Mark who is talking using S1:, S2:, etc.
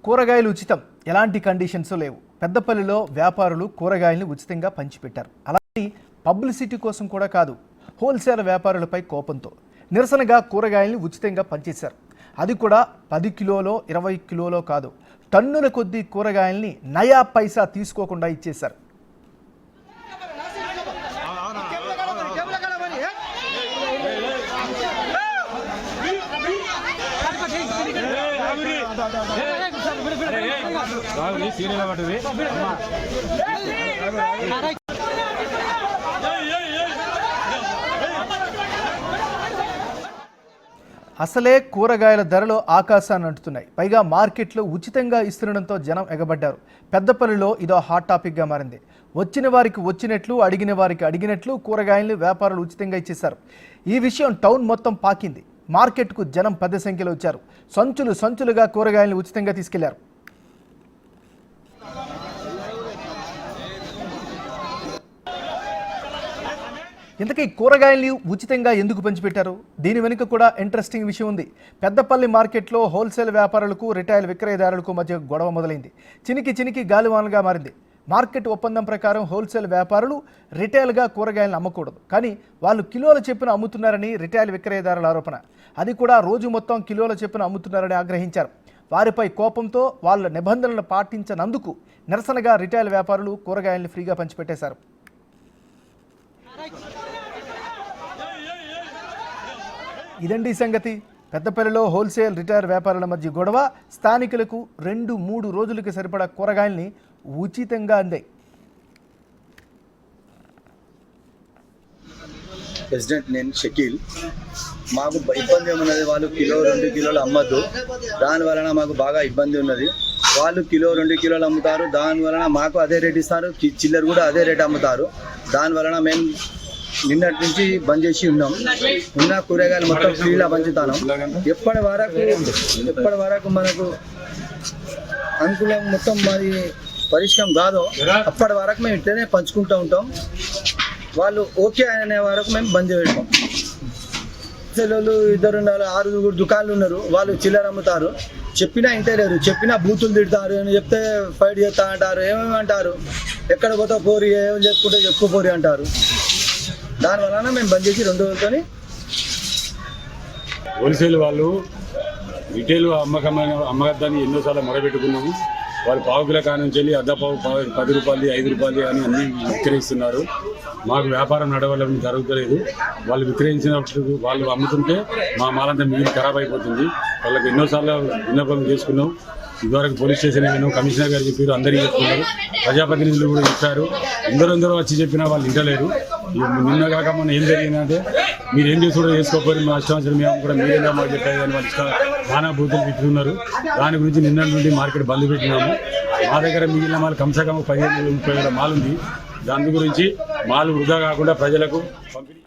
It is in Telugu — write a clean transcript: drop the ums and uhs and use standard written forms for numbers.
S1: కూరగాయలు ఉచితం, ఎలాంటి కండిషన్స్ లేవు. పెద్దపల్లిలో వ్యాపారులు కూరగాయల్ని ఉచితంగా పంచిపెట్టారు. అలాంటి పబ్లిసిటీ కోసం కూడా కాదు, హోల్సేల్ వ్యాపారులపై కోపంతో నిరసనగా కూరగాయల్ని ఉచితంగా పంచేశారు. అది కూడా 10 కిలోలో 20 కిలోలో కాదు, టన్నుల కొద్దీ కూరగాయల్ని నయా పైసా తీసుకోకుండా ఇచ్చేశారు. అసలే కూరగాయల ధరలు ఆకాశాన్ని అంటుతున్నాయి. పైగా మార్కెట్లో ఉచితంగా ఇస్తుండడంతో జనం ఎగబడ్డారు. పెద్దపల్లిలో ఇదో హాట్ టాపిక్గా మారింది. వచ్చిన వారికి వచ్చినట్లు, అడిగిన వారికి అడిగినట్లు కూరగాయలను వ్యాపారులు ఉచితంగా ఇచ్చేశారు. ఈ విషయం టౌన్ మొత్తం పాకింది. మార్కెట్కు జనం పెద్ద సంఖ్యలో వచ్చారు. సంచులు సంచులుగా కూరగాయలను ఉచితంగా తీసుకెళ్లారు. ఇంతకీ కూరగాయలు ఉచితంగా ఎందుకు పంచిపెట్టారు? దీని వెనుక కూడా ఇంట్రెస్టింగ్ విషయం ఉంది. పెద్దపల్లి మార్కెట్లో హోల్సేల్ వ్యాపారులకు, రిటైల్ విక్రయదారులకు మధ్య గొడవ మొదలైంది. చినికి గాలివానగా మారింది. మార్కెట్ ఒప్పందం ప్రకారం హోల్సేల్ వ్యాపారులు రిటైల్గా కూరగాయలను అమ్మకూడదు, కానీ వాళ్ళు కిలోల చొప్పున అమ్ముతున్నారని రిటైల్ విక్రయదారుల ఆరోపణ. అది కూడా రోజు మొత్తం కిలోల చొప్పున అమ్ముతున్నారని ఆగ్రహించారు. వారిపై కోపంతో వాళ్ళ నిబంధనలు పాటించనందుకు నిరసనగా రిటైల్ వ్యాపారులు కూరగాయలను ఫ్రీగా పంచిపెట్టేశారు. ఇదండి సంగతి. పెద్దపల్లిలో హోల్సేల్, రిటైల్ వ్యాపారుల మధ్య గొడవ. స్థానికులకు 2-3 రోజులకు సరిపడా కూరగాయల్ని ఉచితంగా అందాయి.
S2: ప్రెసిడెంట్ నేను షకీల్. మాకు ఇబ్బంది ఉన్నది, వాళ్ళు కిలో 2 కిలోలు అమ్మద్దు, దాని వలన మాకు బాగా ఇబ్బంది ఉన్నది. వాళ్ళు కిలో 2 కిలోలు అమ్ముతారు, దాని వలన మాకు అదే రేట్ ఇస్తారు, చిల్లర కూడా అదే రేట్ అమ్ముతారు. దాని వలన మేము నిన్నటి నుంచి బంద్ చేసి ఉన్నాం. ఉన్న కూరగాయలు మొత్తం ఫ్రీలా పంచుతాను. ఎప్పటి వరకు మనకు అనుకూలం మొత్తం మరి పరిష్కారం కాదో అప్పటి వరకు మేము ఇట్లనే పంచుకుంటూ ఉంటాం. వాళ్ళు ఓకే అనే వరకు మేము బంద్ చేయడం. వాళ్ళు 2-6 దుకాణాలు ఉన్నారు, వాళ్ళు చిల్లర అమ్ముతారు. చెప్పినా ఇంటలేరు, చెప్పినా బూతులు తిడతారు, అని చెప్తే ఫైట్ చేస్తా అంటారు, ఏమేమి అంటారు, ఎక్కడ పోతా పోరి, ఏమేమి చెప్పుకుంటే చెప్పుకోపోరి అంటారు. దాని వలన మేము బంద్ చేసి 2 రోజులతోని.
S3: హోల్సేల్ వాళ్ళు రిటైల్ అమ్మకద్దాన్ని ఎన్నోసార్లు మొరబెట్టుకున్నాము. వాళ్ళు పావు కిలో కానుంచి వెళ్ళి అర్ధపావు 10 రూపాయలు, 5 రూపాయలు అని అన్ని విక్రయిస్తున్నారు. మాకు వ్యాపారం నడవడం జరుగుతలేదు. వాళ్ళు విక్రయించినప్పుడు వాళ్ళు అమ్ముతుంటే మా మాలంతా మిగిలి ఖరాబ్ అయిపోతుంది. వాళ్ళకి ఎన్నోసార్లు విన్నపం చేసుకున్నాం. ఇదివరకు పోలీస్ స్టేషన్ వెళ్ళినాం, కమిషనర్ గారు చెప్పారు, అందరికీ చెప్తున్నారు, ప్రజాప్రతినిధులు కూడా చెప్పారు. అందరూ వచ్చి చెప్పినా వాళ్ళు వింటలేరు. నిన్న కాక మొన్న ఏం జరిగిందంటే, మీరు ఏం చేసి కూడా చేసుకోకపోయి మా ఇష్టాంశం మేము కూడా మీరేందా మాకు చెప్పారు అని వాళ్ళు నానా బూతులు పెట్టుకున్నారు. దాని గురించి నిన్న నుండి మార్కెట్ బంద్ పెట్టినాము. మా దగ్గర మిగిలిన మాలు కమ్సే కమ్ 15-30 వేల మాలు ఉంది. దాని గురించి మాలు వృధా కాకుండా ప్రజలకు పంపిణీ